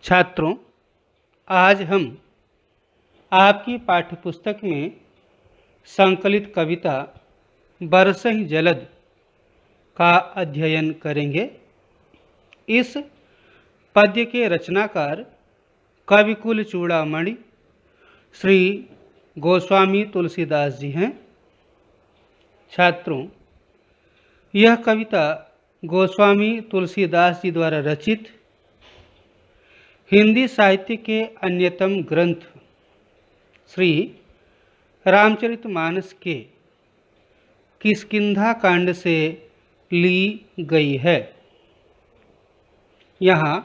छात्रों, आज हम आपकी पाठ्यपुस्तक में संकलित कविता बरसहि जलद का अध्ययन करेंगे। इस पद्य के रचनाकार कविकुल चूड़ामणि श्री गोस्वामी तुलसीदास जी हैं। छात्रों, यह कविता गोस्वामी तुलसीदास जी द्वारा रचित हिंदी साहित्य के अन्यतम ग्रंथ श्री रामचरितमानस के किष्किंधा कांड से ली गई है। यहाँ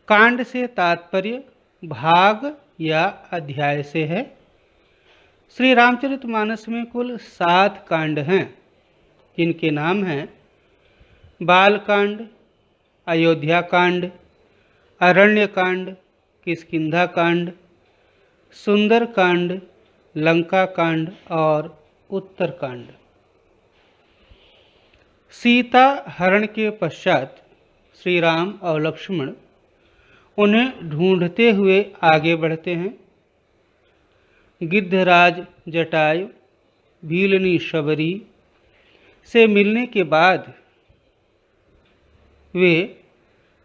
कांड से तात्पर्य भाग या अध्याय से है। श्री रामचरितमानस में कुल 7 कांड हैं, जिनके नाम हैं बालकांड, अयोध्या कांड, अरण्य कांड, किष्किंधा कांड, सुंदर कांड, लंका कांड और उत्तर कांड। सीता हरण के पश्चात श्री राम और लक्ष्मण उन्हें ढूंढते हुए आगे बढ़ते हैं। गिद्धराज जटायु भीलनी शबरी से मिलने के बाद वे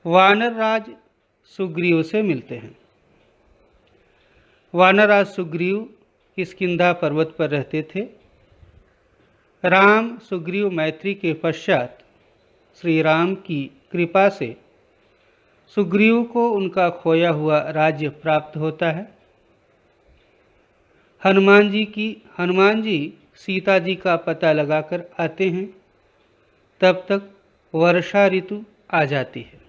वानर राज सुग्रीव से मिलते हैं। वानरराज सुग्रीव किष्किंधा पर्वत पर रहते थे। राम सुग्रीव मैत्री के पश्चात श्री राम की कृपा से सुग्रीव को उनका खोया हुआ राज्य प्राप्त होता है। हनुमान जी सीता जी का पता लगाकर आते हैं। तब तक वर्षा ऋतु आ जाती है।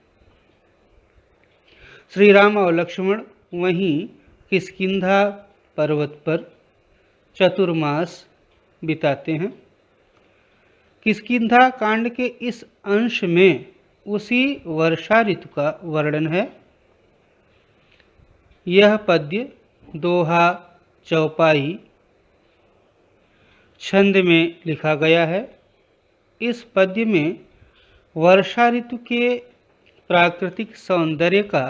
श्री राम और लक्ष्मण वहीं किष्किंधा पर्वत पर चतुर्मास बिताते हैं। किष्किंधा कांड के इस अंश में उसी वर्षा ऋतु का वर्णन है। यह पद्य दोहा चौपाई छंद में लिखा गया है। इस पद्य में वर्षा ऋतु के प्राकृतिक सौंदर्य का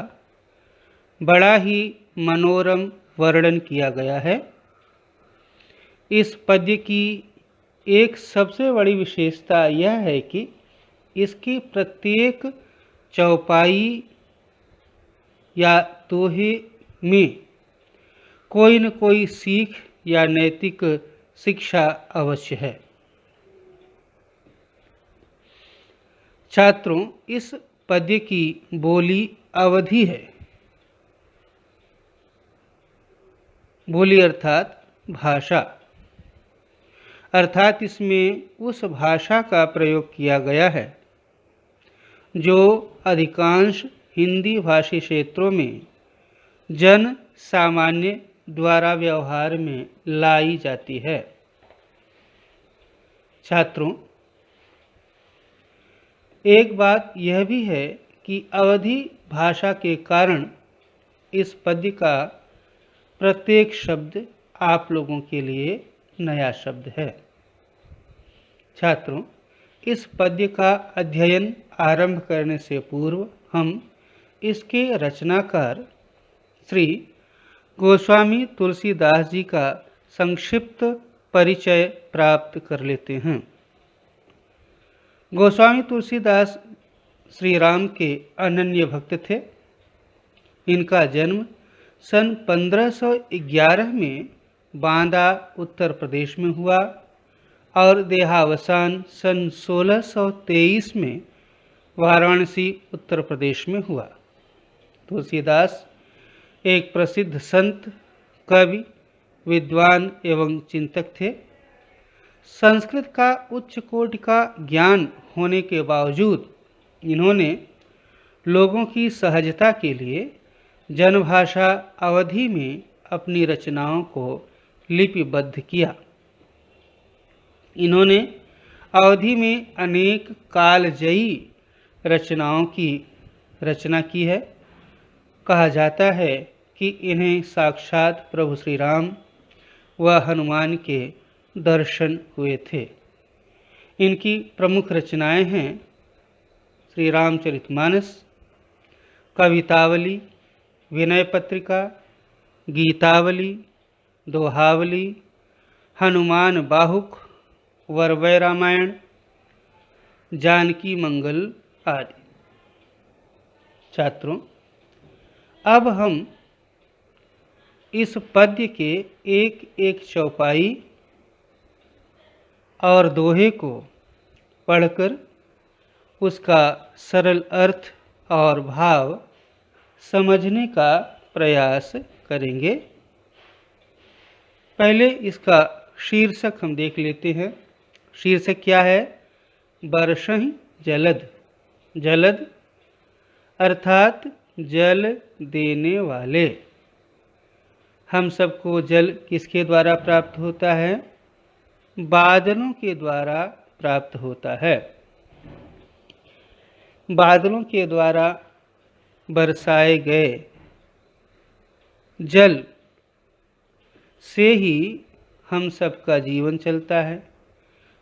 बड़ा ही मनोरम वर्णन किया गया है। इस पद्य की एक सबसे बड़ी विशेषता यह है कि इसकी प्रत्येक चौपाई या दोहे में कोई न कोई सीख या नैतिक शिक्षा अवश्य है। छात्रों, इस पद्य की बोली अवधी है। बोली अर्थात भाषा, अर्थात इसमें उस भाषा का प्रयोग किया गया है जो अधिकांश हिंदी भाषी क्षेत्रों में जन सामान्य द्वारा व्यवहार में लाई जाती है। छात्रों, एक बात यह भी है कि अवधी भाषा के कारण इस पद्य का प्रत्येक शब्द आप लोगों के लिए नया शब्द है। छात्रों, इस पद्य का अध्ययन आरंभ करने से पूर्व हम इसके रचनाकार श्री गोस्वामी तुलसीदास जी का संक्षिप्त परिचय प्राप्त कर लेते हैं। गोस्वामी तुलसीदास श्री राम के अनन्य भक्त थे। इनका जन्म सन 1511 में बांदा उत्तर प्रदेश में हुआ और देहावसान सन 1623 में वाराणसी उत्तर प्रदेश में हुआ। तुलसीदास एक प्रसिद्ध संत, कवि, विद्वान एवं चिंतक थे। संस्कृत का उच्च कोटि का ज्ञान होने के बावजूद इन्होंने लोगों की सहजता के लिए जनभाषा अवधी में अपनी रचनाओं को लिपिबद्ध किया। इन्होंने अवधी में अनेक कालजयी रचनाओं की रचना की है। कहा जाता है कि इन्हें साक्षात प्रभु श्री राम व हनुमान के दर्शन हुए थे। इनकी प्रमुख रचनाएं हैं श्री रामचरितमानस, कवितावली, विनय पत्रिका, गीतावली, दोहावली, हनुमान बाहुक, वरवय रामायण, जानकी मंगल आदि। छात्रों, अब हम इस पद्य के एक एक चौपाई और दोहे को पढ़कर उसका सरल अर्थ और भाव समझने का प्रयास करेंगे। पहले इसका शीर्षक हम देख लेते हैं। शीर्षक क्या है? वर्षहि जलद। जलद अर्थात जल देने वाले। हम सबको जल किसके द्वारा प्राप्त होता है? बादलों के द्वारा प्राप्त होता है। बादलों के द्वारा बरसाए गए जल से ही हम सबका जीवन चलता है।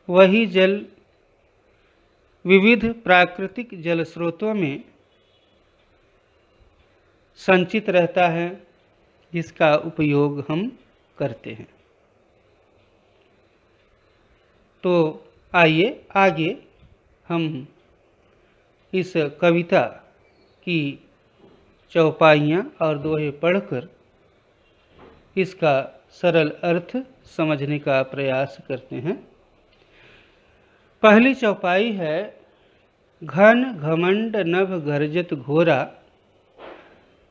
वही जल विविध प्राकृतिक जल स्रोतों में संचित रहता है, जिसका उपयोग हम करते हैं। तो आइए आगे हम इस कविता की चौपाइयाँ और दोहे पढ़कर इसका सरल अर्थ समझने का प्रयास करते हैं। पहली चौपाई है, घन घमंड नभ गर्जत घोरा,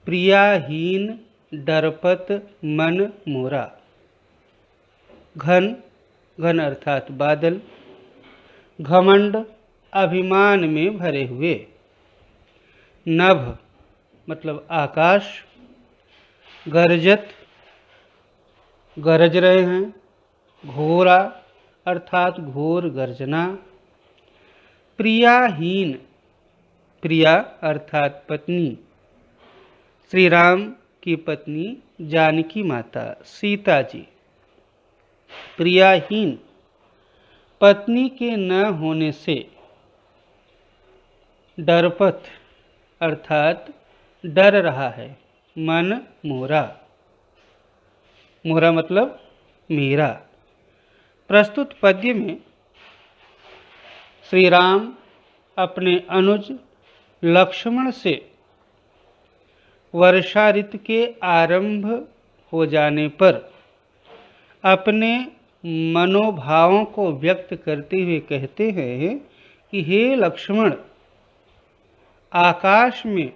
प्रियाहीन डरपत मन मोरा। घन, घन अर्थात बादल, घमंड अभिमान में भरे हुए, नभ मतलब आकाश, गर्जत गरज रहे हैं, घोरा अर्थात घोर गर्जना, प्रियाहीन, प्रिया अर्थात पत्नी, श्री राम की पत्नी जानकी माता सीता जी। प्रियाहीन, पत्नी के न होने से डरपत अर्थात डर रहा है, मन मोरा, मोरा मतलब मेरा। प्रस्तुत पद्य में श्री राम अपने अनुज लक्ष्मण से वर्षा ऋतु के आरंभ हो जाने पर अपने मनोभावों को व्यक्त करते हुए कहते हैं कि हे लक्ष्मण, आकाश में,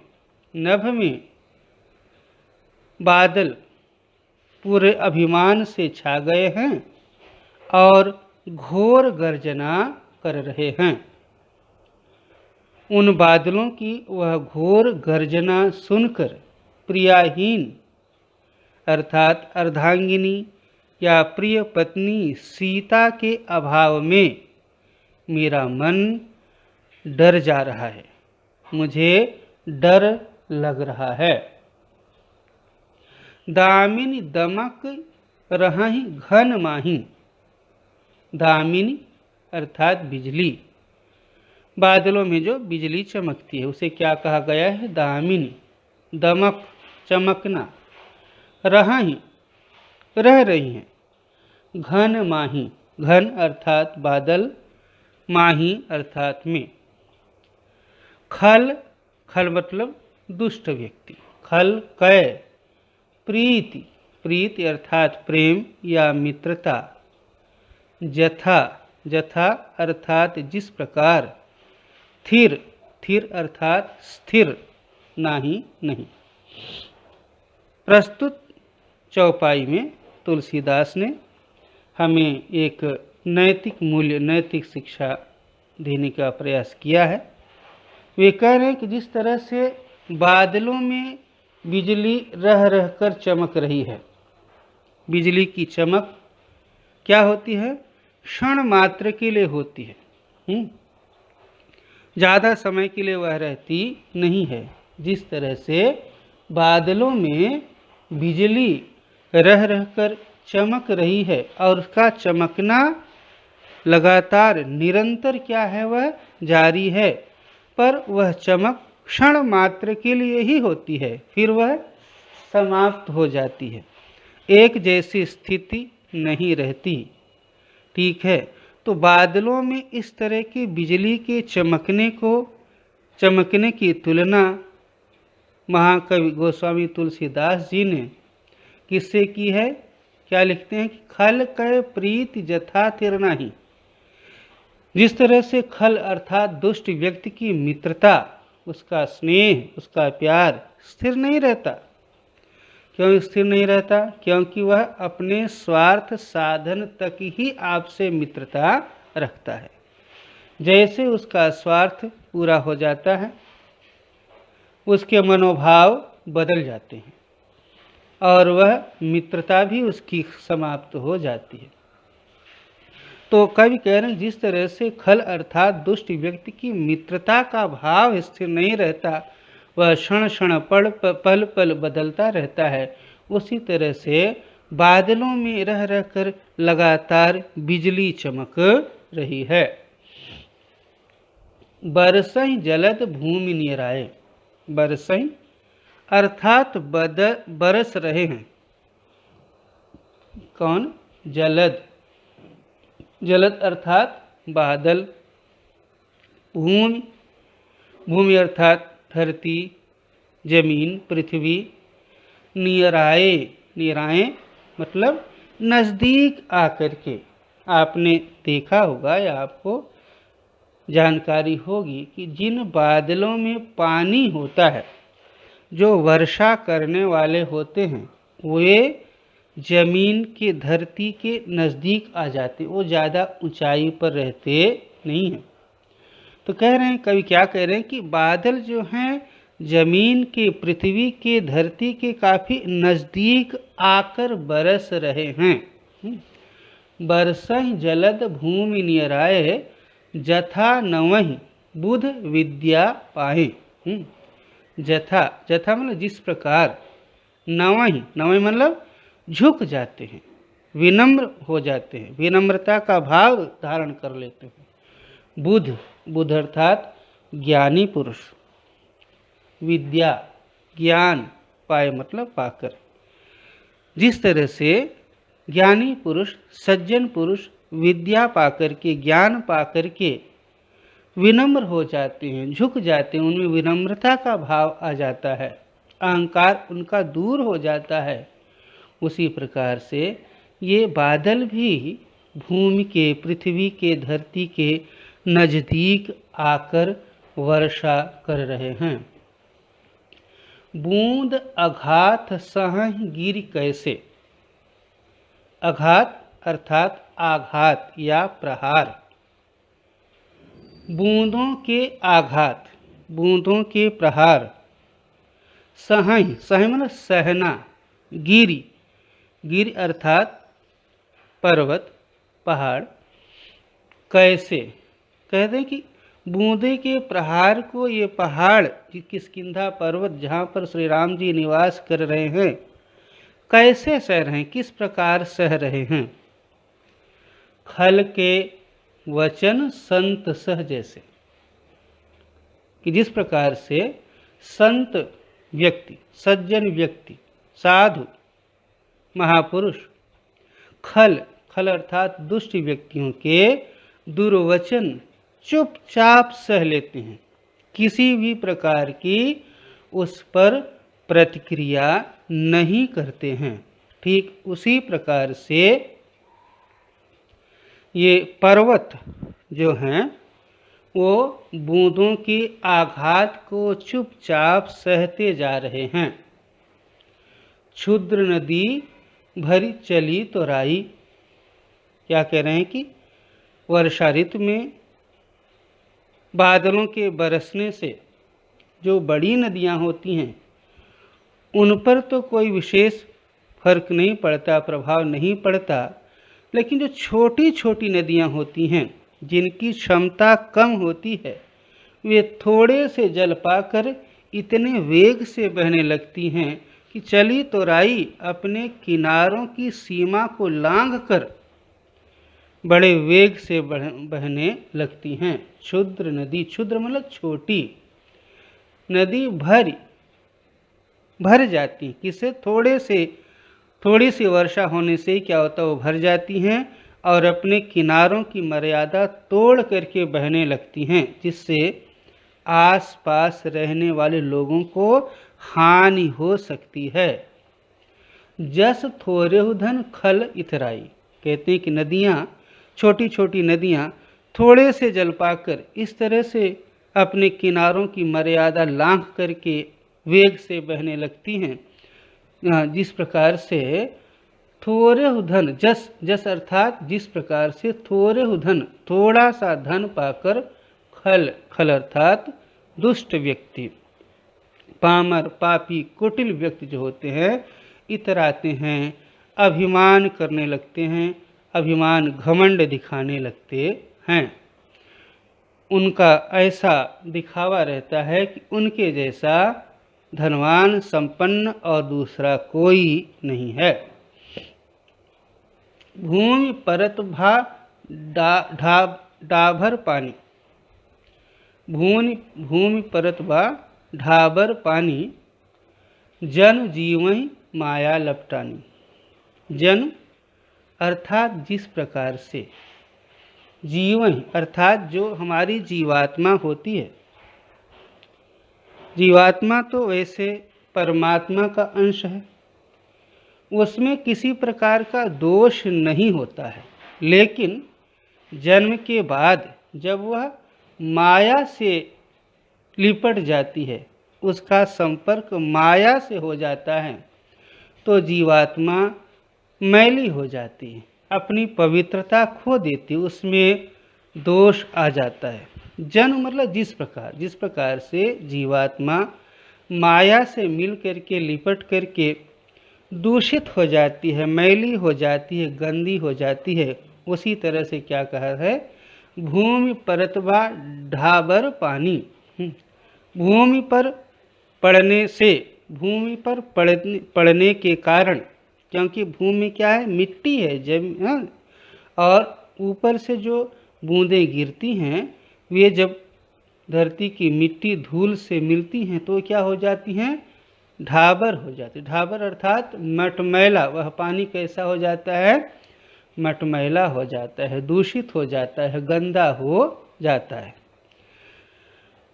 नभ में बादल पूरे अभिमान से छा गए हैं और घोर गर्जना कर रहे हैं। उन बादलों की वह घोर गर्जना सुनकर प्रियाहीन अर्थात अर्धांगिनी या प्रिय पत्नी सीता के अभाव में मेरा मन डर जा रहा है, मुझे डर लग रहा है। दामिनी दमक रहहि घन माही। दामिनी अर्थात बिजली, बादलों में जो बिजली चमकती है उसे क्या कहा गया है? दामिनी। दमक चमकना, रहहि रह रही हैं, घन माही, घन अर्थात बादल, माही अर्थात में। खल, खल मतलब दुष्ट व्यक्ति, खल कय, प्रीति, प्रीति अर्थात प्रेम या मित्रता, जथा, जथा अर्थात जिस प्रकार, थिर, थिर अर्थात स्थिर, नाही नहीं। प्रस्तुत चौपाई में तुलसीदास ने हमें एक नैतिक मूल्य, नैतिक शिक्षा देने का प्रयास किया है। वे कह रहे हैं कि जिस तरह से बादलों में बिजली रह रह कर चमक रही है, बिजली की चमक क्या होती है? क्षण मात्र के लिए होती है, ज़्यादा समय के लिए वह रहती नहीं है। जिस तरह से बादलों में बिजली रह रह कर चमक रही है और उसका चमकना लगातार निरंतर क्या है? वह जारी है, पर वह चमक क्षण मात्र के लिए ही होती है, फिर वह समाप्त हो जाती है, एक जैसी स्थिति नहीं रहती। ठीक है, तो बादलों में इस तरह की बिजली के चमकने की तुलना महाकवि गोस्वामी तुलसीदास जी ने किससे की है? क्या लिखते हैं कि खल कय प्रीति जथा तिर नाही। जिस तरह से खल अर्थात दुष्ट व्यक्ति की मित्रता, उसका स्नेह, उसका प्यार स्थिर नहीं रहता। क्यों स्थिर नहीं रहता? क्योंकि वह अपने स्वार्थ साधन तक ही आपसे मित्रता रखता है। जैसे उसका स्वार्थ पूरा हो जाता है, उसके मनोभाव बदल जाते हैं और वह मित्रता भी उसकी समाप्त हो जाती है। तो कवि कह रहे हैं जिस तरह से खल अर्थात दुष्ट व्यक्ति की मित्रता का भाव स्थिर नहीं रहता, वह क्षण क्षण पल पल बदलता रहता है, उसी तरह से बादलों में रह रहकर लगातार बिजली चमक रही है। बरसई जलद भूमि निराए। बरसई अर्थात बरस रहे हैं। कौन? जलद। जलद अर्थात बादल। भूमि, भूमि अर्थात धरती, जमीन, पृथ्वी। निराए, निराए मतलब नज़दीक आकर के। आपने देखा होगा या आपको जानकारी होगी कि जिन बादलों में पानी होता है, जो वर्षा करने वाले होते हैं, वे जमीन के धरती के नज़दीक आ जाते, वो ज़्यादा ऊंचाई पर रहते नहीं हैं। तो कह रहे हैं, कवि क्या कह रहे हैं कि बादल जो हैं जमीन के, पृथ्वी के, धरती के काफ़ी नज़दीक आकर बरस रहे हैं। बरसहि जलद भूमि निराए, जथा नवहि बुध विद्या पाए। जथा, जथा मतलब जिस प्रकार, नवहि, नवहि मतलब झुक जाते हैं, विनम्र हो जाते हैं, विनम्रता का भाव धारण कर लेते हैं। बुध, बुध अर्थात ज्ञानी पुरुष। विद्या, ज्ञान, पाए मतलब पाकर। जिस तरह से ज्ञानी पुरुष, सज्जन पुरुष विद्या पाकर के, ज्ञान पाकर के विनम्र हो जाते हैं, झुक जाते हैं, उनमें विनम्रता का भाव आ जाता है, अहंकार उनका दूर हो जाता है, उसी प्रकार से ये बादल भी भूमि के, पृथ्वी के, धरती के नज़दीक आकर वर्षा कर रहे हैं। बूंद अघात सहहि गिरि कैसे। अघात अर्थात आघात या प्रहार। बूंदों के आघात, बूंदों के प्रहार। सहहि, सहहि मतलब सहना। गिरि, गिरि अर्थात पर्वत, पहाड़। कैसे, कहते हैं कि बूंदे के प्रहार को ये पहाड़, किष्किंधा पर्वत जहाँ पर श्री राम जी निवास कर रहे हैं, कैसे सह रहे हैं, किस प्रकार सह रहे हैं। खल के वचन संत सह जैसे, कि जिस प्रकार से संत व्यक्ति, सज्जन व्यक्ति, साधु, महापुरुष खल, खल अर्थात दुष्ट व्यक्तियों के दुर्वचन चुपचाप सह लेते हैं, किसी भी प्रकार की उस पर प्रतिक्रिया नहीं करते हैं। ठीक उसी प्रकार से ये पर्वत जो हैं वो बूंदों के आघात को चुपचाप सहते जा रहे हैं। क्षुद्र नदी भरी चली तो राई। क्या कह रहे हैं कि वर्षा ऋतु में बादलों के बरसने से जो बड़ी नदियाँ होती हैं उन पर तो कोई विशेष फर्क नहीं पड़ता, प्रभाव नहीं पड़ता, लेकिन जो छोटी छोटी नदियाँ होती हैं जिनकी क्षमता कम होती है, वे थोड़े से जल पाकर इतने वेग से बहने लगती हैं कि चली तो राई अपने किनारों की सीमा को लांघकर बड़े वेग से बहने लगती हैं। क्षुद्र नदी, क्षुद्र मतलब छोटी, नदी भरी, भर जाती हैं। किससे? थोड़ी सी वर्षा होने से क्या होता है, वो भर जाती हैं और अपने किनारों की मर्यादा तोड़ करके बहने लगती हैं, जिससे आसपास रहने वाले लोगों को हानि हो सकती है। जस थोरेहु धन खल इतराई, कहते हैं कि नदियाँ, छोटी छोटी नदियाँ थोड़े से जल पाकर इस तरह से अपने किनारों की मर्यादा लांघ करके वेग से बहने लगती हैं। जिस प्रकार से थोरेहु धन, जस जस अर्थात जिस प्रकार से थोरेहु धन, थोड़ा सा धन पाकर, खल खल अर्थात दुष्ट व्यक्ति, पामर पापी कुटिल व्यक्ति जो होते हैं, इतराते हैं, अभिमान करने लगते हैं, अभिमान घमंड दिखाने लगते हैं। उनका ऐसा दिखावा रहता है कि उनके जैसा धनवान संपन्न और दूसरा कोई नहीं है। भूमि परत भा डाभर पानी, भूमि परत बा ढाबर पानी, जन जीवहि माया लपटानी। जन अर्थात जिस प्रकार से, जीवन अर्थात जो हमारी जीवात्मा होती है। जीवात्मा तो वैसे परमात्मा का अंश है, उसमें किसी प्रकार का दोष नहीं होता है, लेकिन जन्म के बाद जब वह माया से लिपट जाती है, उसका संपर्क माया से हो जाता है, तो जीवात्मा मैली हो जाती है, अपनी पवित्रता खो देती है, उसमें दोष आ जाता है। जन्म मतलब जिस प्रकार से जीवात्मा माया से मिल करके लिपट करके दूषित हो जाती है, मैली हो जाती है, गंदी हो जाती है, उसी तरह से क्या कहा है, भूमि परतवा ढाबर पानी। भूमि पर पड़ने से, भूमि पर पड़ने के कारण, क्योंकि भूमि क्या है, मिट्टी है, जमीन, और ऊपर से जो बूंदें गिरती हैं, वे जब धरती की मिट्टी धूल से मिलती हैं तो क्या हो जाती हैं, ढाबर हो जाती। ढाबर अर्थात मटमैला, वह पानी कैसा हो जाता है, मटमैला हो जाता है, दूषित हो जाता है, गंदा हो जाता है।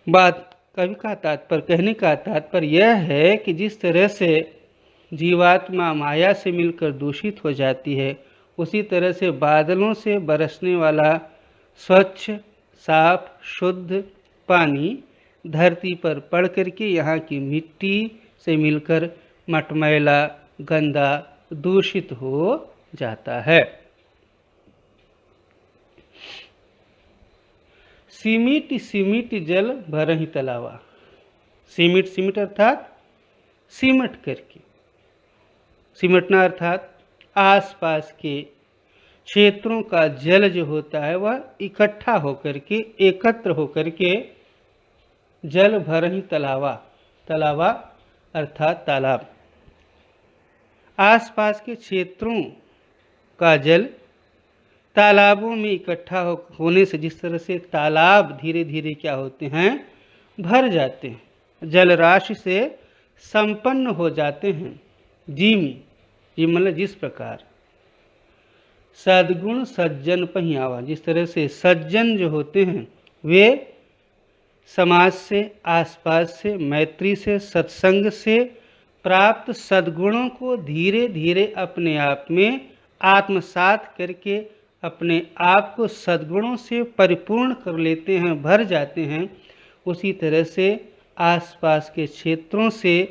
बात कवि का तात्पर्य, कहने का तात्पर्य यह है कि जिस तरह से जीवात्मा माया से मिलकर दूषित हो जाती है, उसी तरह से बादलों से बरसने वाला स्वच्छ साफ शुद्ध पानी धरती पर पड़ करके यहाँ की मिट्टी से मिलकर मटमैला, गंदा, दूषित हो जाता है। सिमिट सिमिट जल भरहि तलावा, सिमिट सिमिट अर्थात सिमट करके, सिमटना अर्थात आसपास के क्षेत्रों का जल जो होता है वह इकट्ठा होकर के, एकत्र होकर के जल भरहि तलावा, तलावा अर्थात तालाब, आसपास के क्षेत्रों का जल तालाबों में इकट्ठा होने से, जिस तरह से तालाब धीरे धीरे क्या होते हैं, भर जाते हैं, जल राशि से संपन्न हो जाते हैं। जीमी, जी मतलब जिस प्रकार सद्गुण सज्जन पहियावा, जिस तरह से सज्जन जो होते हैं वे समाज से, आसपास से, मैत्री से, सत्संग से प्राप्त सद्गुणों को धीरे धीरे अपने आप में आत्मसात करके अपने आप को सद्गुणों से परिपूर्ण कर लेते हैं, भर जाते हैं। उसी तरह से आसपास के क्षेत्रों से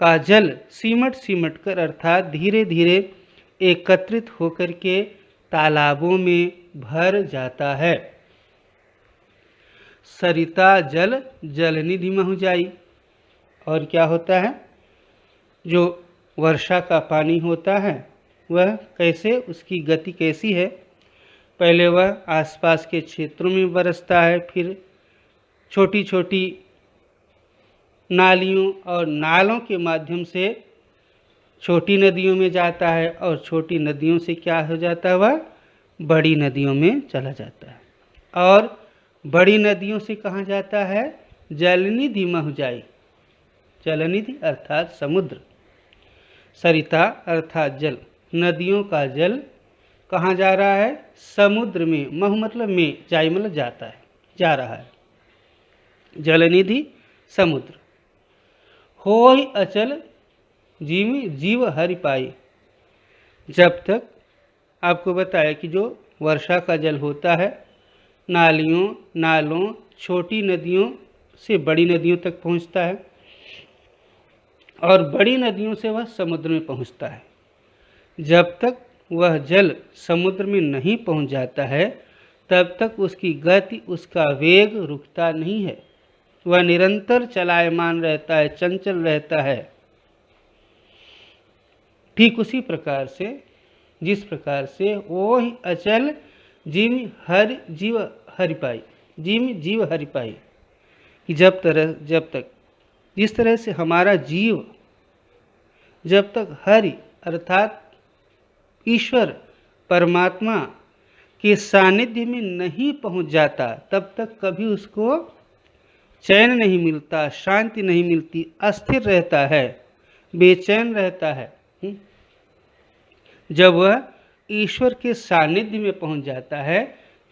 का जल सिमट सिमट कर अर्थात धीरे धीरे एकत्रित होकर के तालाबों में भर जाता है। सरिता जल जलनिधि महु जाई, और क्या होता है, जो वर्षा का पानी होता है वह कैसे, उसकी गति कैसी है, पहले वह आसपास के क्षेत्रों में बरसता है, फिर छोटी छोटी नालियों और नालों के माध्यम से छोटी नदियों में जाता है, और छोटी नदियों से क्या हो जाता है, वह बड़ी नदियों में चला जाता है, और बड़ी नदियों से कहाँ जाता है, जलनिधि महु जाई, जलनिधि अर्थात समुद्र, सरिता अर्थात जल, नदियों का जल कहाँ जा रहा है? समुद्र में। मह मतलब में, जाई मतलब जाता है, जा रहा है। जलनिधि समुद्र। होहि अचल जीव जीव हरि पाई। जब तक आपको बताया कि जो वर्षा का जल होता है नालियों, नालों, छोटी नदियों से बड़ी नदियों तक पहुंचता है और बड़ी नदियों से वह समुद्र में पहुंचता है। जब तक वह जल समुद्र में नहीं पहुंच जाता है तब तक उसकी गति, उसका वेग रुकता नहीं है, वह निरंतर चलायमान रहता है, चंचल रहता है। ठीक उसी प्रकार से, जिस प्रकार से ओहि अचल जीव हरि पाई, जीव हरि पाई, कि जब तक जिस तरह से हमारा जीव जब तक हरि अर्थात ईश्वर परमात्मा के सानिध्य में नहीं पहुंच जाता तब तक कभी उसको चैन नहीं मिलता, शांति नहीं मिलती, अस्थिर रहता है, बेचैन रहता है। जब वह ईश्वर के सानिध्य में पहुंच जाता है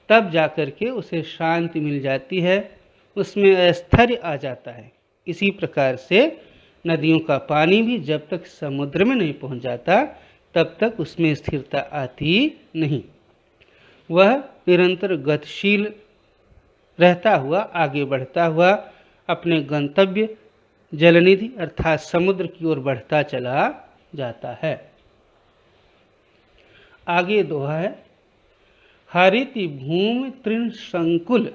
तब जाकर के उसे शांति मिल जाती है, उसमें स्थैर्य आ जाता है। इसी प्रकार से नदियों का पानी भी जब तक समुद्र में नहीं पहुंच जाता तब तक उसमें स्थिरता आती नहीं, वह निरंतर गतिशील रहता हुआ, आगे बढ़ता हुआ अपने गंतव्य जलनिधि अर्थात समुद्र की ओर बढ़ता चला जाता है। आगे दोहा है, हरिति भूमि तृण संकुल,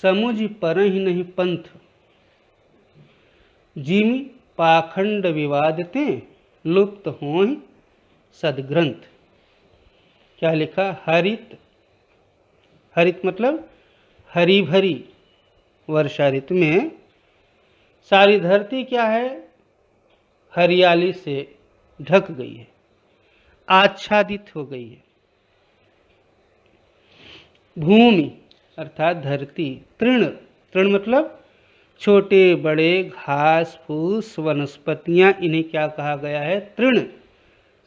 समुझ परहि नहीं पंथ, जिमि पाखंड विवादते, लुप्त होहि सदग्रंथ। क्या लिखा? हरित, हरित मतलब हरी भरी वर्षा ऋतु में सारी धरती क्या है? हरियाली से ढक गई है, आच्छादित हो गई है। भूमि अर्थात धरती, तृण, तृण मतलब छोटे बड़े घास फूस वनस्पतियां, इन्हें क्या कहा गया है? तृण।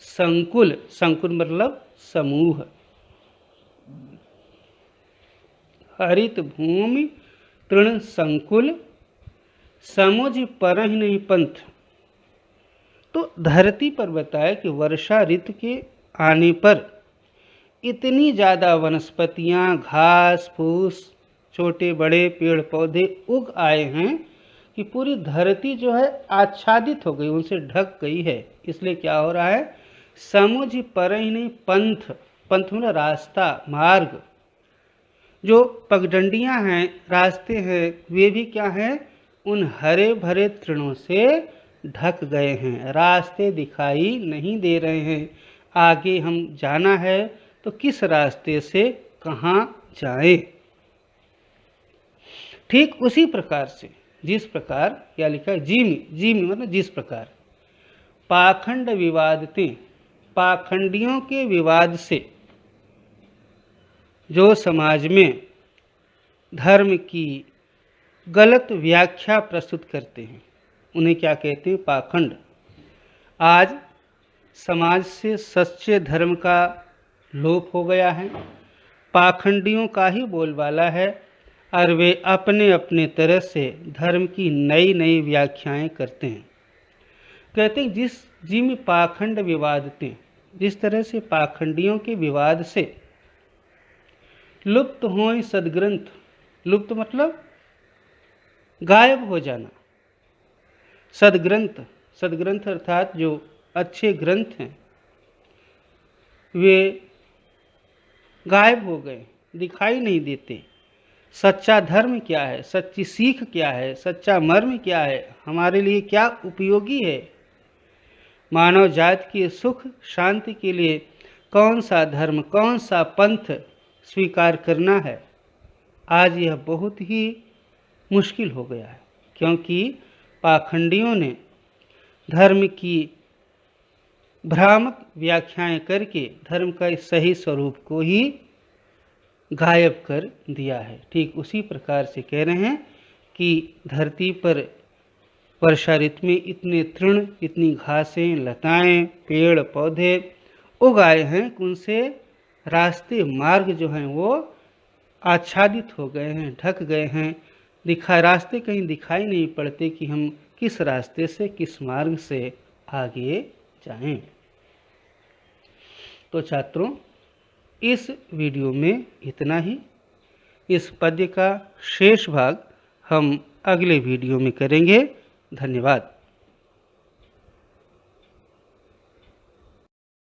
संकुल, संकुल मतलब समूह। हरित भूमि तृण संकुल, समुझ परहि नहीं पंथ। तो धरती पर बताया कि वर्षा ऋतु के आने पर इतनी ज़्यादा वनस्पतियाँ, घास फूस, छोटे बड़े पेड़ पौधे उग आए हैं कि पूरी धरती जो है आच्छादित हो गई, उनसे ढक गई है। इसलिए क्या हो रहा है? समुझ परहि नहीं पंथ, पंथ मतलब रास्ता, मार्ग, जो पगडंडियां हैं, रास्ते हैं, वे भी क्या हैं? उन हरे भरे तृणों से ढक गए हैं, रास्ते दिखाई नहीं दे रहे हैं। आगे हम जाना है तो किस रास्ते से कहाँ जाएं? ठीक उसी प्रकार से, जिस प्रकार क्या लिखा है? जीमी, जीमी मतलब जिस प्रकार पाखंड विवादते, पाखंडियों के विवाद से जो समाज में धर्म की गलत व्याख्या प्रस्तुत करते हैं उन्हें क्या कहते हैं? पाखंड। आज समाज से सच्चे धर्म का लोप हो गया है, पाखंडियों का ही बोलबाला है और वे अपने अपने तरह से धर्म की नई नई व्याख्याएं करते हैं। कहते हैं जिम पाखंड विवादते, जिस तरह से पाखंडियों के विवाद से लुप्त हों सदग्रंथ, लुप्त मतलब गायब हो जाना, सदग्रंथ, सदग्रंथ अर्थात जो अच्छे ग्रंथ हैं वे गायब हो गए, दिखाई नहीं देते। सच्चा धर्म क्या है? सच्ची सीख क्या है? सच्चा मर्म क्या है? हमारे लिए क्या उपयोगी है? मानव जाति के सुख शांति के लिए कौन सा धर्म, कौन सा पंथ स्वीकार करना है? आज यह बहुत ही मुश्किल हो गया है, क्योंकि पाखंडियों ने धर्म की भ्रामक व्याख्याएं करके धर्म का इस सही स्वरूप को ही गायब कर दिया है। ठीक उसी प्रकार से कह रहे हैं कि धरती पर वर्षा ऋतु में इतने तृण, इतनी घासें, लताएं, पेड़ पौधे उगाए हैं कि उनसे रास्ते मार्ग जो हैं वो आच्छादित हो गए हैं, ढक गए हैं। रास्ते कहीं दिखाई नहीं पड़ते कि हम किस रास्ते से, किस मार्ग से आगे जाएं। तो छात्रों, इस वीडियो में इतना ही। इस पद्य का शेष भाग हम अगले वीडियो में करेंगे। धन्यवाद।